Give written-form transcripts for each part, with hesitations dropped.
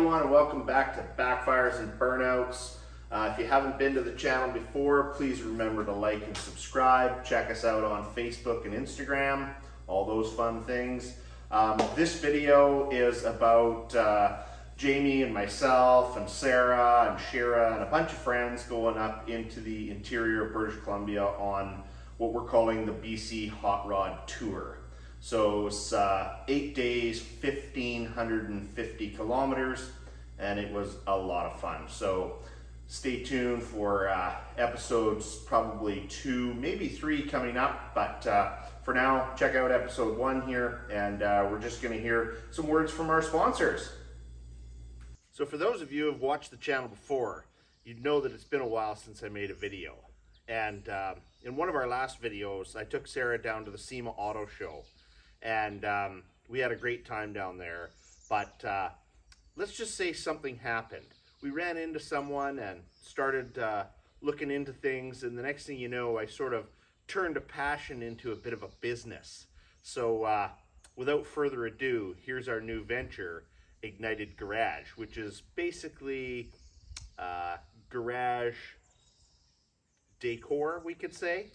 everyone, and welcome back to Backfires and Burnouts. If you haven't been to the channel before, please remember to like and subscribe. Check us out on Facebook and Instagram, all those fun things. This video is about Jamie and myself and Sarah and Shira and a bunch of friends going up into the interior of British Columbia on what we're calling the BC Hot Rod Tour. So it's 8 days, 1,550 kilometers, and it was a lot of fun. So stay tuned for episodes, probably 2, maybe 3 coming up. But for now, check out episode 1 here, and we're just going to hear some words from our sponsors. So for those of you who have watched the channel before, you'd know that it's been a while since I made a video. And in one of our last videos, I took Sarah down to the SEMA Auto Show. And we had a great time down there, but let's just say something happened. We ran into someone and started looking into things, and the next thing you know, I sort of turned a passion into a bit of a business. So without further ado, here's our new venture, Ignited Garage, which is basically garage decor, we could say.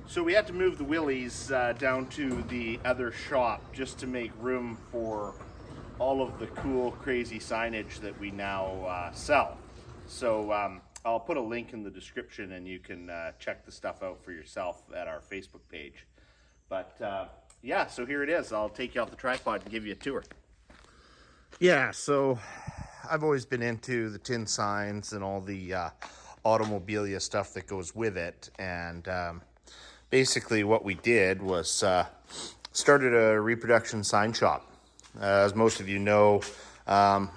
So we had to move the wheelies down to the other shop just to make room for all of the cool, crazy signage that we now sell. So I'll put a link in the description and you can check the stuff out for yourself at our Facebook page. But yeah, so here it is. I'll take you off the tripod and give you a tour. Yeah, so I've always been into the tin signs and all the automobilia stuff that goes with it. And basically what we did was started a reproduction sign shop. As most of you know,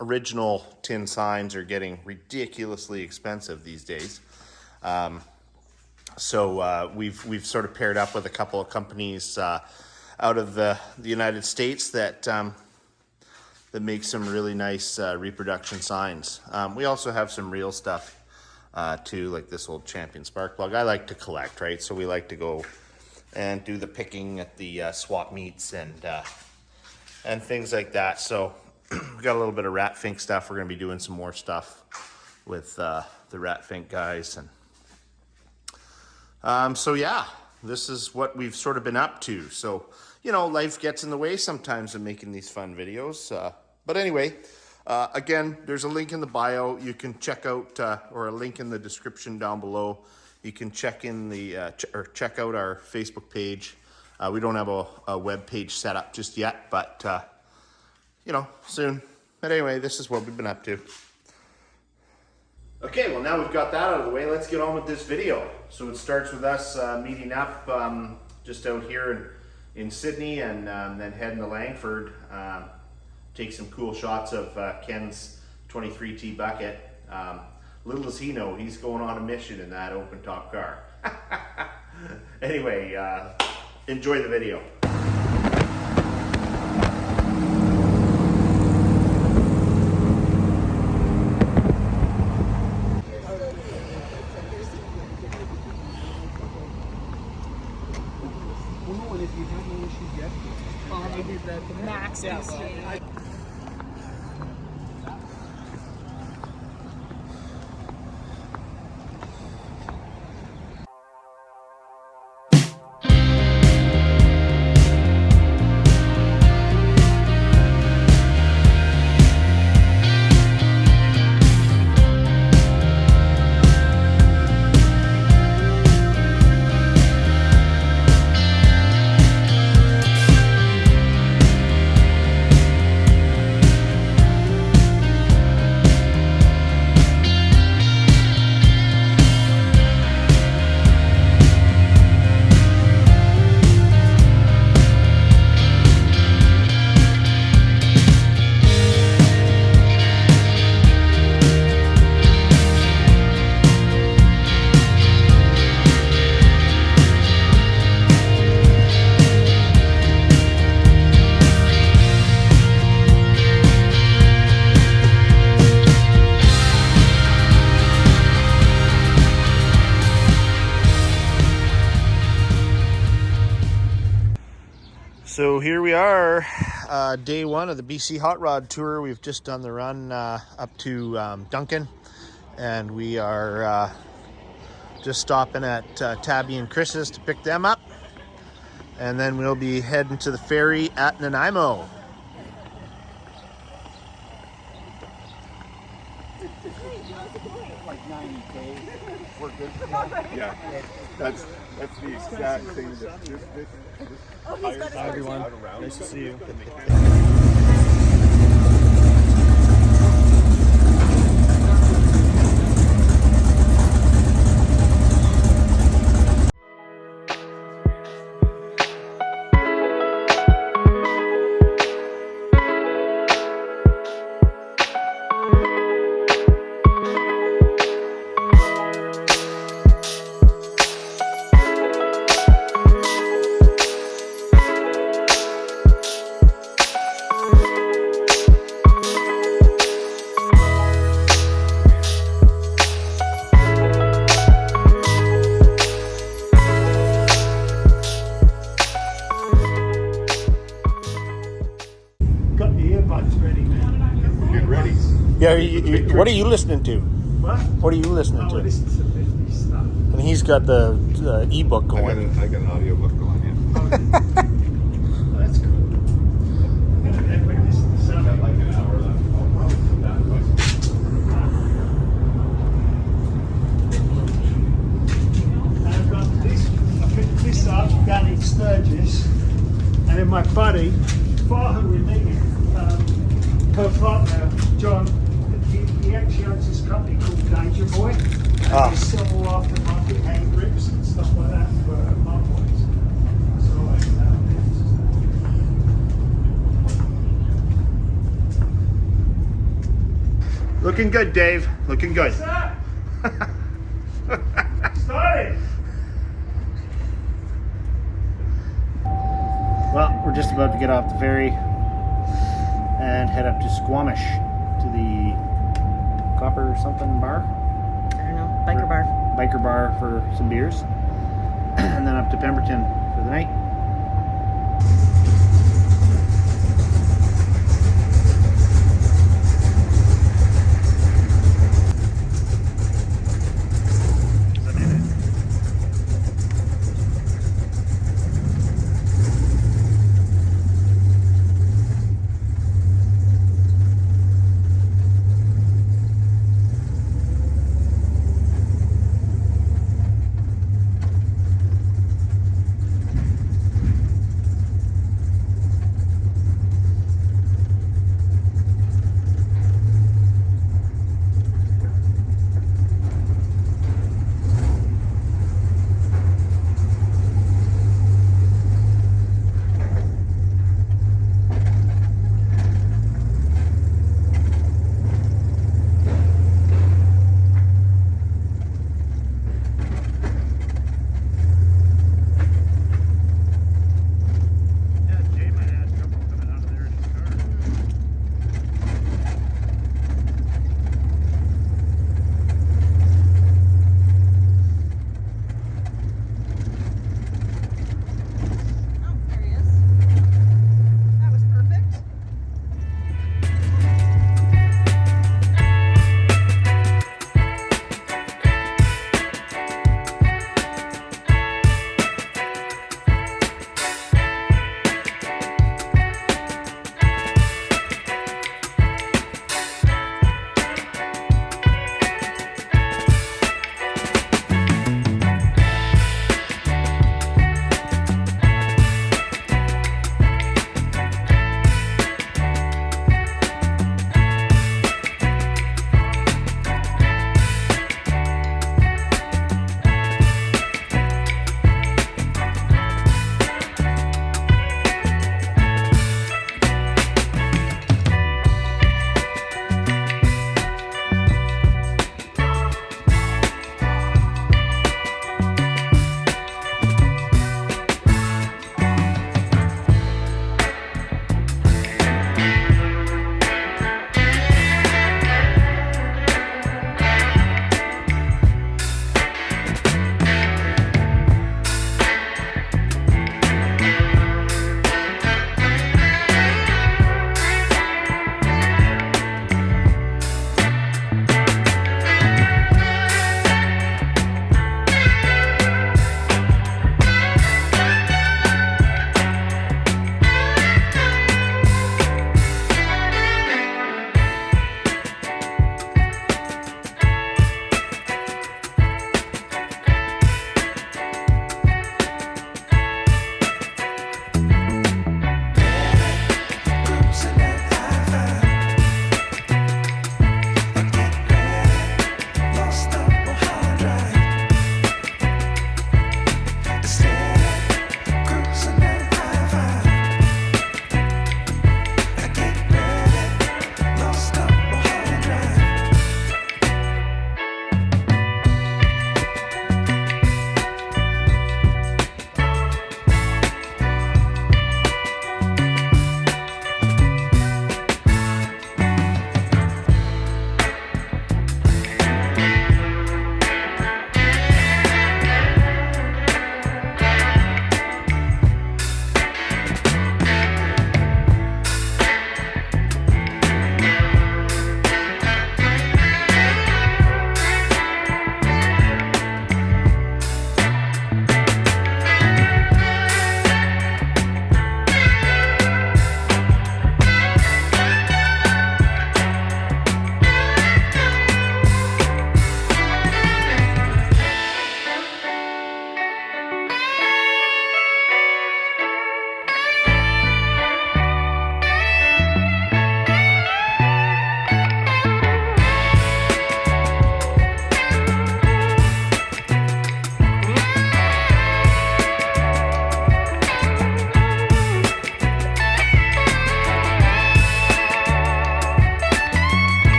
original tin signs are getting ridiculously expensive these days. So we've sort of paired up with a couple of companies out of the United States that make some really nice reproduction signs. We also have some real stuff too, like this old Champion spark plug. I like to collect, right? So we like to go and do the picking at the swap meets and things like that. So we got a little bit of Rat Fink stuff. We're going to be doing some more stuff with the Rat Fink guys. And so yeah, this is what we've sort of been up to. So, you know, life gets in the way sometimes of making these fun videos. But anyway, again, there's a link in the bio. You can check out, or a link in the description down below. You can check in the check out our Facebook page. We don't have a web page set up just yet, but you know, soon. But anyway, this is what we've been up to. Okay, well now we've got that out of the way. Let's get on with this video. So it starts with us meeting up just out here in Sydney, and then heading to Langford. Take some cool shots of Ken's 23T bucket. Little does he know, he's going on a mission in that open top car. Anyway, enjoy the video. Max, yes. So here we are, day one of the BC Hot Rod Tour. We've just done the run up to Duncan, and we are just stopping at Tabi and Chris's to pick them up, and then we'll be heading to the ferry at Nanimo. Like 90K, we're good. Yeah, that's the exact thing that this Hi everyone, nice to see you. Got the earbuds ready, man. get ready. Yeah, what are you listening to? What? What are you listening Oh, to? this is the 50s stuff. And he's got the ebook going. I got an audiobook going, yeah. Oh, that's cool. And then we listen to some. Like an hour left. I've got this, I picked this up down in Sturgis, and then my buddy, father with me, co-partner, John, he actually owns this company called Danger Boy, and Ah. they sell all aftermarket hand grips and stuff like that for mudboys. So Looking good, Dave. Looking good. what's that? Started! Well, we're just about to get off the ferry and head up to Squamish to the Copper something bar, I don't know, biker bar. for some beers, and then up to Pemberton for the night.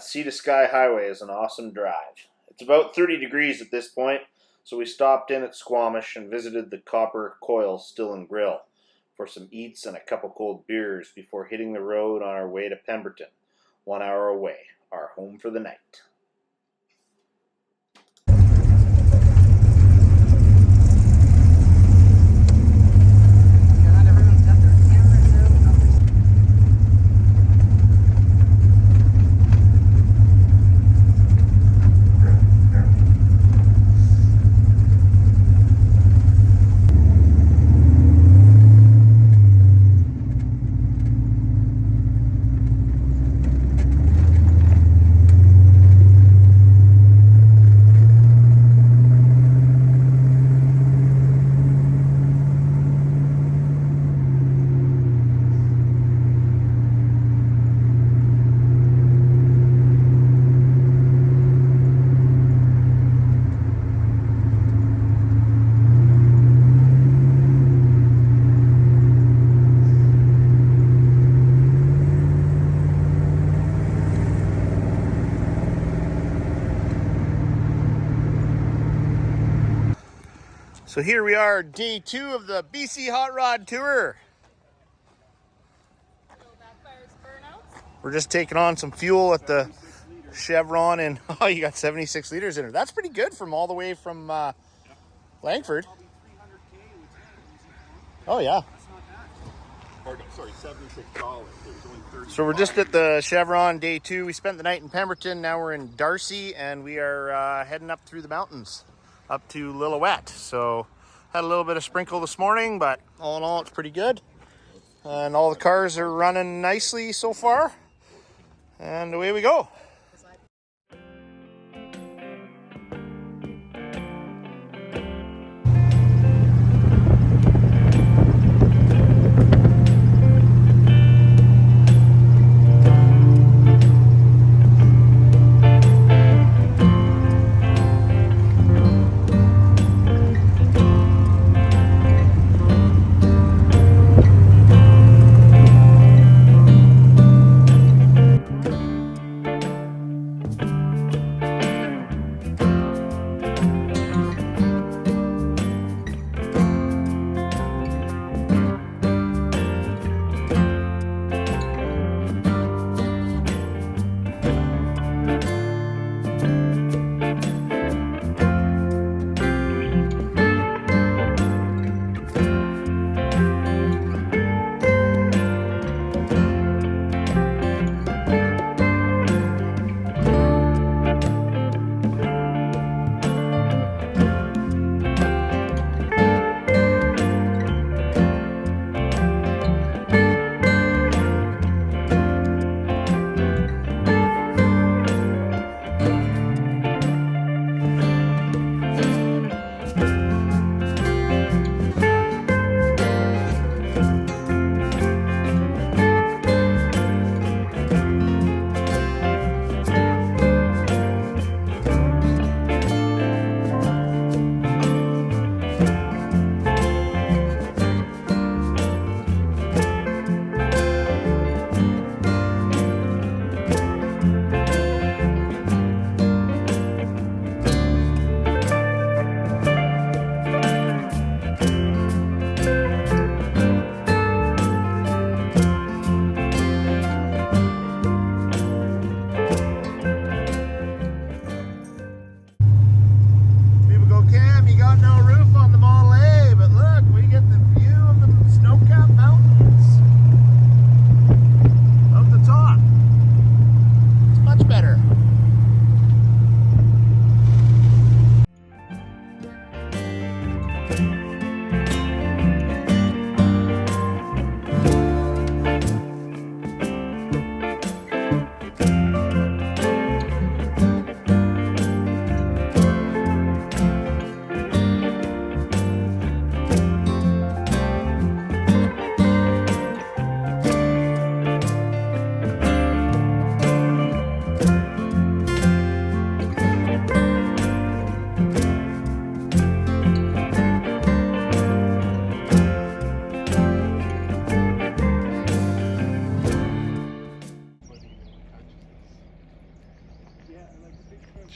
That Sea to Sky Highway is an awesome drive. It's about 30 degrees at this point, so we stopped in at Squamish and visited the Copper Coil Still and Grill for some eats and a couple cold beers before hitting the road on our way to Pemberton, 1 hour away, our home for the night. So here we are, day 2 of the BC Hot Rod Tour. We're just taking on some fuel at the Chevron, and oh, you got 76 liters in it. That's pretty good from all the way from Langford. Oh yeah. Sorry, $76. So we're just at the Chevron, day 2. We spent the night in Pemberton. Now we're in Darcy, and we are heading up through the mountains, up to Lillooet. So had a little bit of sprinkle this morning, but all in all, it's pretty good. And all the cars are running nicely so far. And away we go.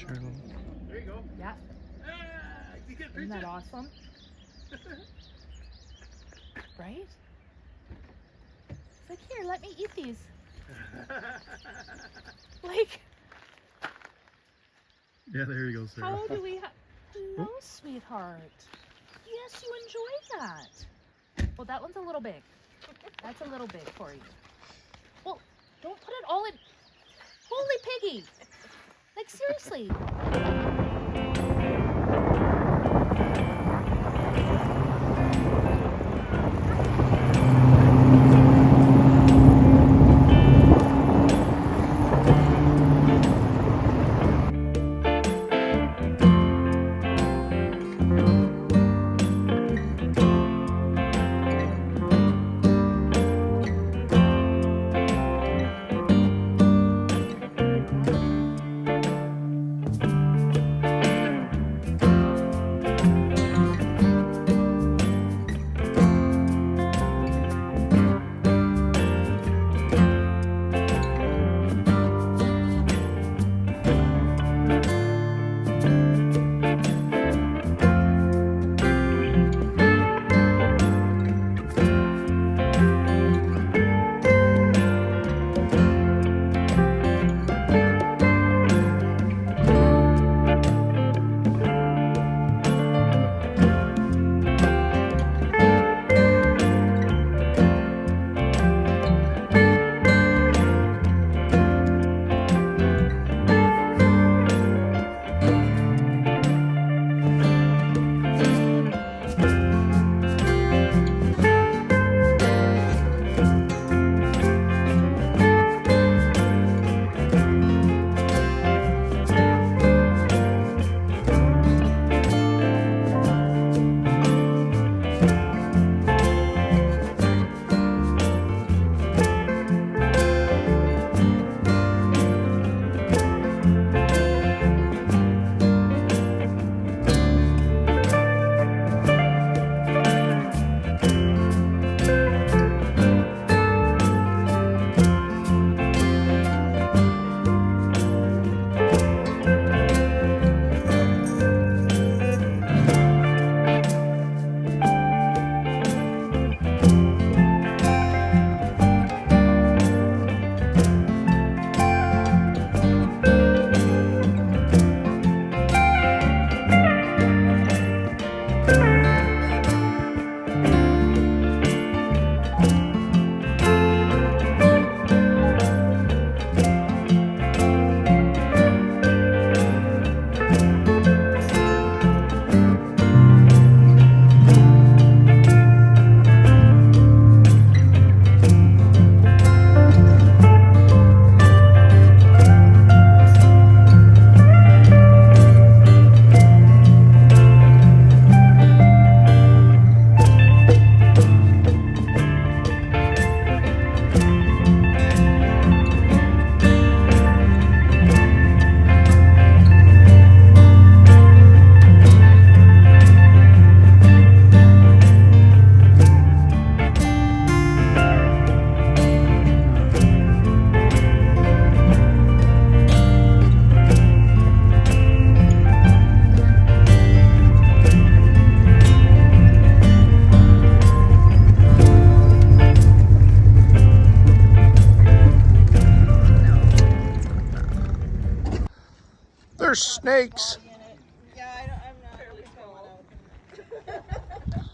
Sure. There you go. Yeah. You get a Isn't that picture? awesome? Right? It's like, here, let me eat these. Like, Yeah, there you go, sir. how do we have... Hello, sweetheart. Yes, you enjoy that. Well, that one's a little big. That's a little big for you. Well, don't put it all in... Holy piggy! Like, seriously. There's snakes. Yeah, I'm not really going out.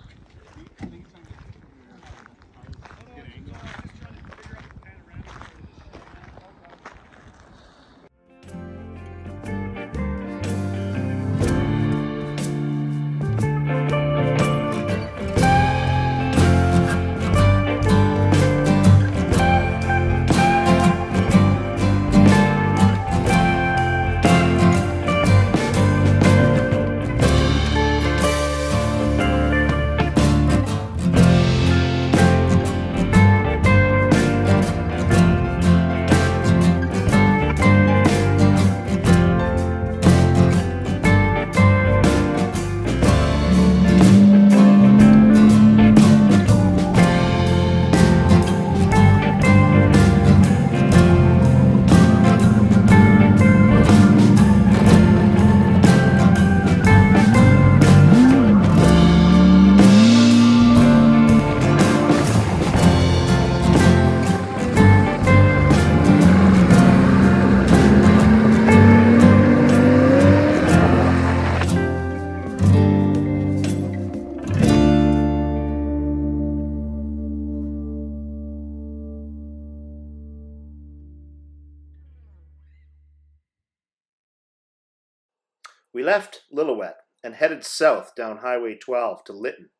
We left Lillooet and headed south down Highway 12 to Lytton.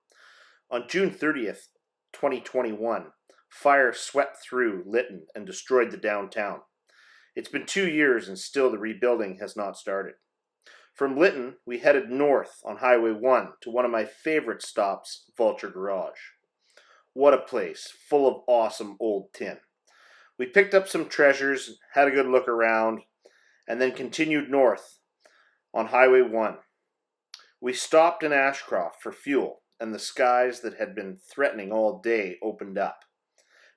On June 30th, 2021, fire swept through Lytton and destroyed the downtown. It's been 2 years and still the rebuilding has not started. From Lytton, we headed north on Highway 1 to one of my favorite stops, Vulture Garage. What a place, full of awesome old tin. We picked up some treasures, had a good look around, and then continued north on Highway 1. We stopped in Ashcroft for fuel, and the skies that had been threatening all day opened up.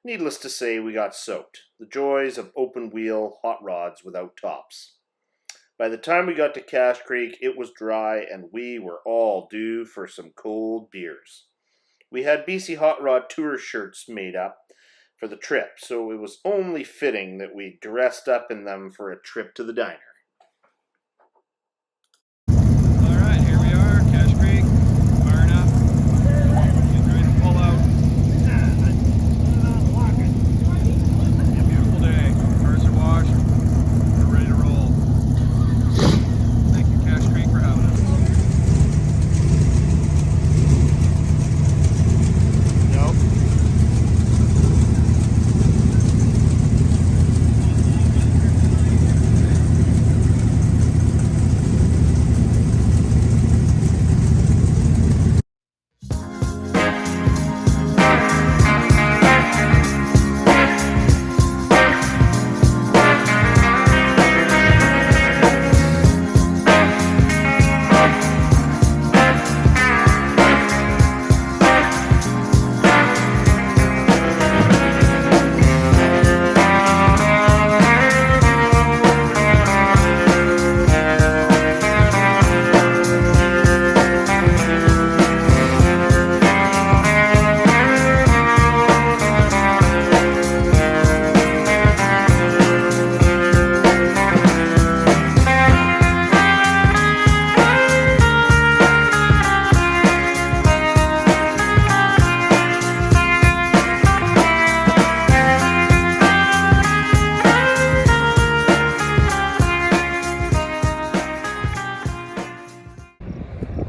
Needless to say, we got soaked. The joys of open-wheel hot rods without tops. By the time we got to Cache Creek, it was dry, and we were all due for some cold beers. We had BC Hot Rod Tour shirts made up for the trip, so it was only fitting that we dressed up in them for a trip to the diner. Alright, here we are, Cache Creek, firing up, getting ready to pull out. A beautiful day, cars are washed, we're ready to roll. Thank you, Cache Creek, for having us.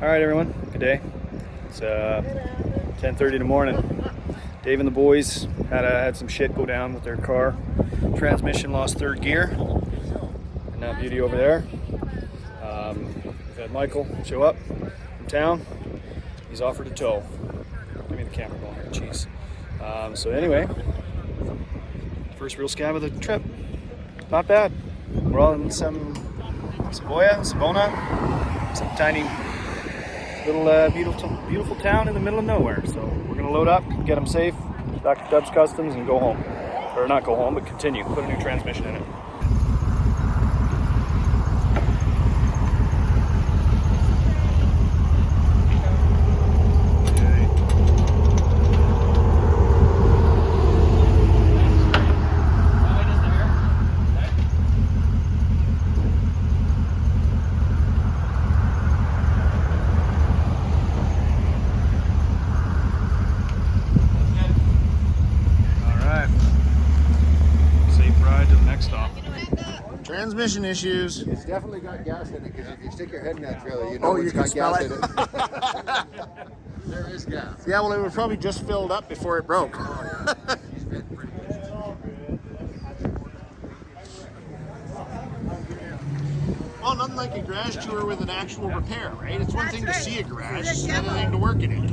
Alright everyone, good day. It's 10:30 in the morning. Dave and the boys had some shit go down with their car. Transmission lost third gear. And that beauty over there. We've had Michael show up from town. He's offered a tow. Give me the camera going here, jeez. So anyway, first real scab of the trip. Not bad. We're all in some Savona, some tiny little beautiful town in the middle of nowhere. So we're gonna load up, get them safe, back to Dubs Kustoms, and go home. Or not go home, but continue. Put a new transmission in it. Transmission issues. It's definitely got gas in it, because if you stick your head in that trailer, you know it's got gas in it. There is gas. Yeah, well, it was probably just filled up before it broke. Well, nothing like a garage tour with an actual repair, right? It's one thing to see a garage, it's another thing to work in it.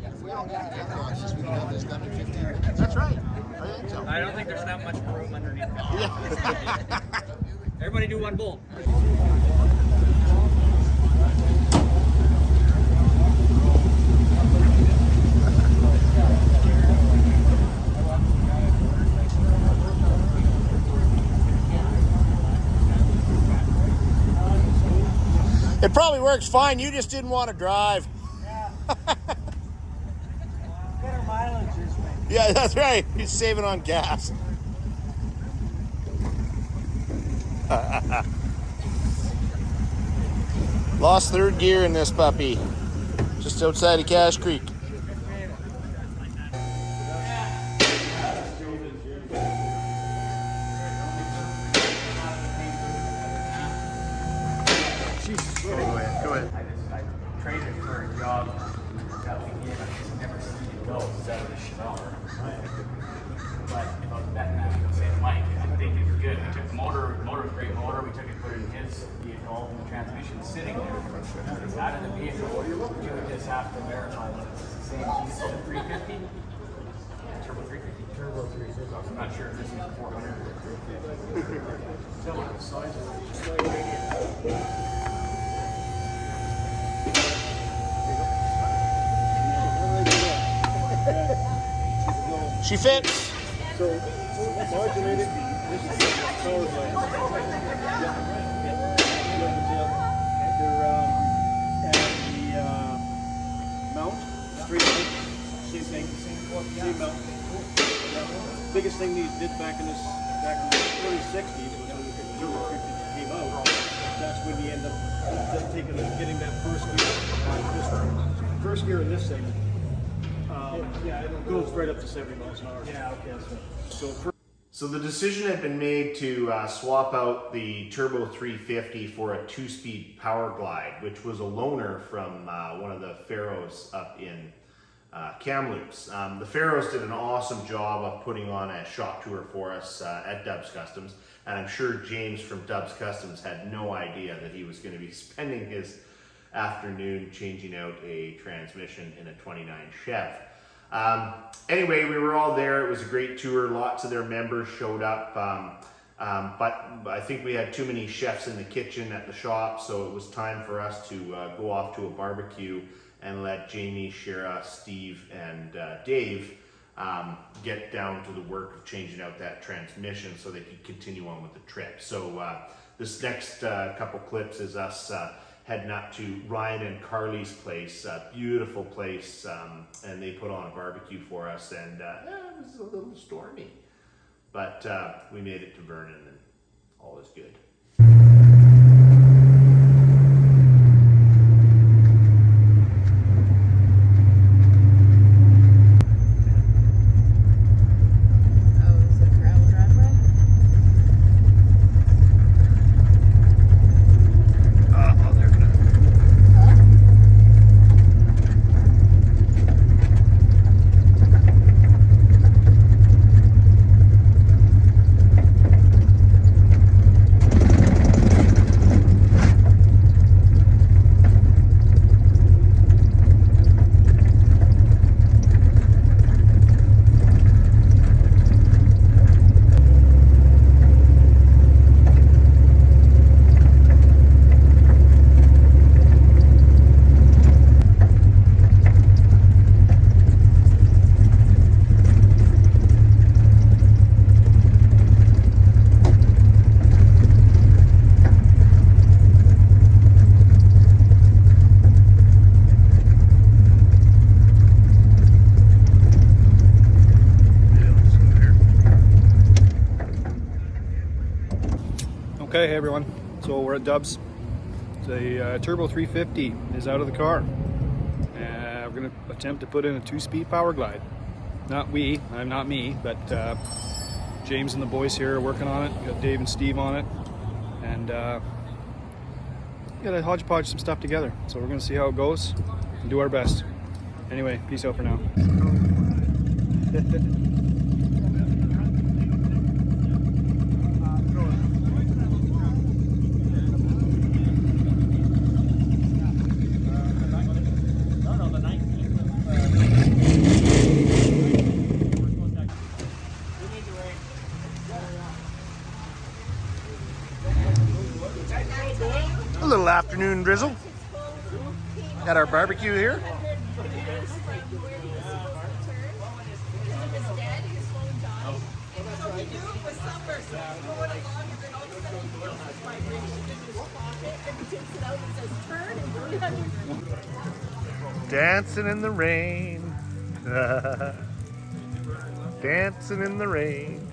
If we don't get the gearboxes, we can have this done in 15 minutes. That's right. I think so. I don't think there's that much room underneath. Yeah. Everybody do one bolt. It probably works fine. You just didn't want to drive. Better mileage this way. Yeah, that's right. He's saving on gas. Lost third gear in this puppy. Just outside of Cache Creek. to it. I traded for a job that weekend. I never seen it go. It was out of the shower. But if I was betting that, I was saying, Mike, I think it was good. We took the motor was a great motor. We took it, put it in his vehicle, and the transmission sitting there. It's out of the vehicle. You would just have to verify that it's the same. You said a 350? Turbo 350? Turbo 350. I'm not sure if this is 400 or 350. Tell me the size of it. She fits. So, modulated, this is the power line. And the mount, same mount. Biggest thing these did back in the early 60s was when the Turbo 350 came out. That's when you end up getting that first gear in this thing. It goes right up to 70 miles an hour. Yeah, okay. So the decision had been made to swap out the Turbo 350 for a 2-speed Power Glide, which was a loaner from one of the Pharaohs up in Kamloops. The Pharaohs did an awesome job of putting on a shop tour for us at Dubs Kustoms, and I'm sure James from Dubs Kustoms had no idea that he was going to be spending his afternoon changing out a transmission in a 29 Chev. Anyway, we were all there. It was a great tour. Lots of their members showed up. But I think we had too many chefs in the kitchen at the shop, so it was time for us to go off to a barbecue and let Jamie, Shara, Steve, and Dave get down to the work of changing out that transmission so they could continue on with the trip. So this next couple clips is us heading up to Ryan and Carly's place, a beautiful place, and they put on a barbecue for us, and it was a little stormy, but we made it to Vernon and all is good. Okay, hey everyone. So we're at Dubs. The Turbo 350 is out of the car. We're going to attempt to put in a 2-speed Power Glide. Not we, I'm not me, but James and the boys here are working on it. We got Dave and Steve on it, and we got to hodgepodge some stuff together. So we're going to see how it goes and do our best. Anyway, peace out for now. A little afternoon drizzle. Got our barbecue here. Dancing in the rain. Dancing in the rain.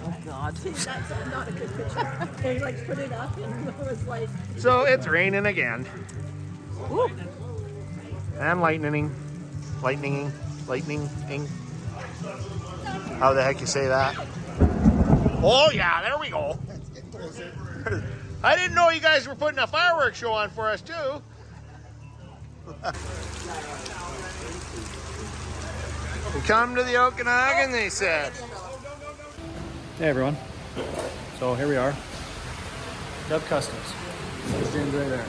Oh God, that's not a good picture. They like put it up and it was like. So it's raining again. Woo. And lightning. Lightning. How the heck you say that? Oh yeah, there we go. I didn't know you guys were putting a fireworks show on for us too. Come to the Okanagan, they said. Hey everyone. So here we are. Dubs Kustoms. There's James right there.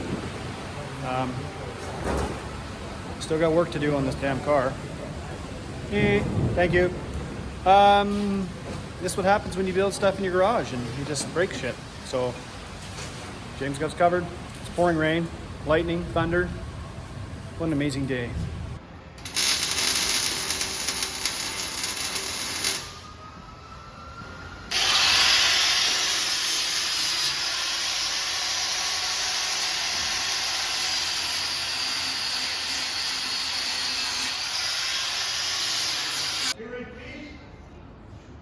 Still got work to do on this damn car. Thank you. This is what happens when you build stuff in your garage and you just break shit. So James got us covered. It's pouring rain, lightning, thunder. What an amazing day.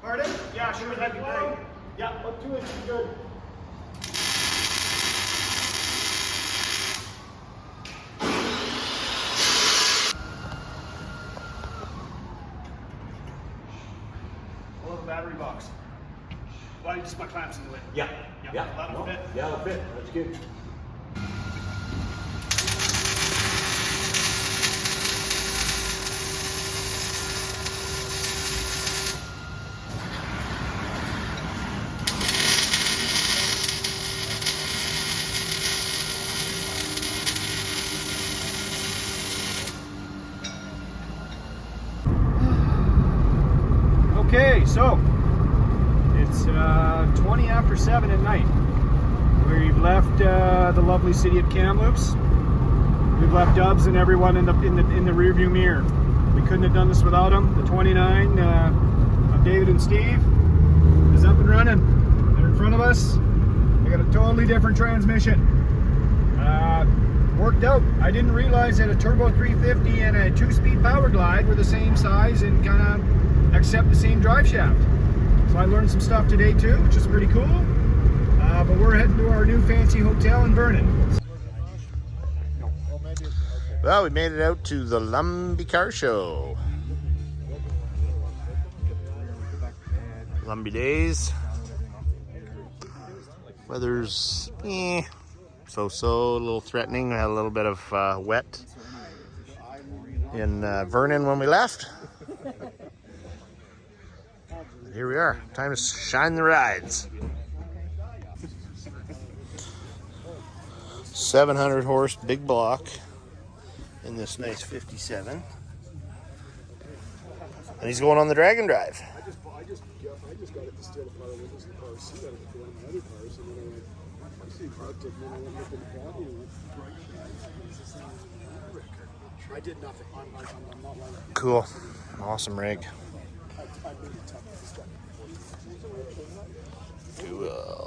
Pardon? Yeah, sure, that'd be great. Yeah, about 2 inches is good. I love a battery box. Why just my clamps in the way? Yeah. That'll fit. Yeah, that'll fit. That's good. Okay, so it's 20 after 7 at night. We've left the lovely city of Kamloops. We've left Dubs and everyone in the rearview mirror. We couldn't have done this without them. The 29 of David and Steve is up and running. They're in front of us. They got a totally different transmission. Worked out. I didn't realize that a turbo 350 and a 2-speed power glide were the same size and kind of accept the same drive shaft. So I learned some stuff today too, which is pretty cool. But we're heading to our new fancy hotel in Vernon. Well, we made it out to the Lumby Car Show. Lumby days. Weather's so-so, a little threatening. We had a little bit of wet in Vernon when we left. Here we are. Time to shine the rides. 700 horse big block in this nice 57. And he's going on the Dragon Drive. I just got it to steal a part of the windows in the car seat out of one of my other cars, and then I went, I see parked it, and then I went looking at the body and went, I did nothing. I'm not lying. Cool. Awesome rig. I made it tough. Cool.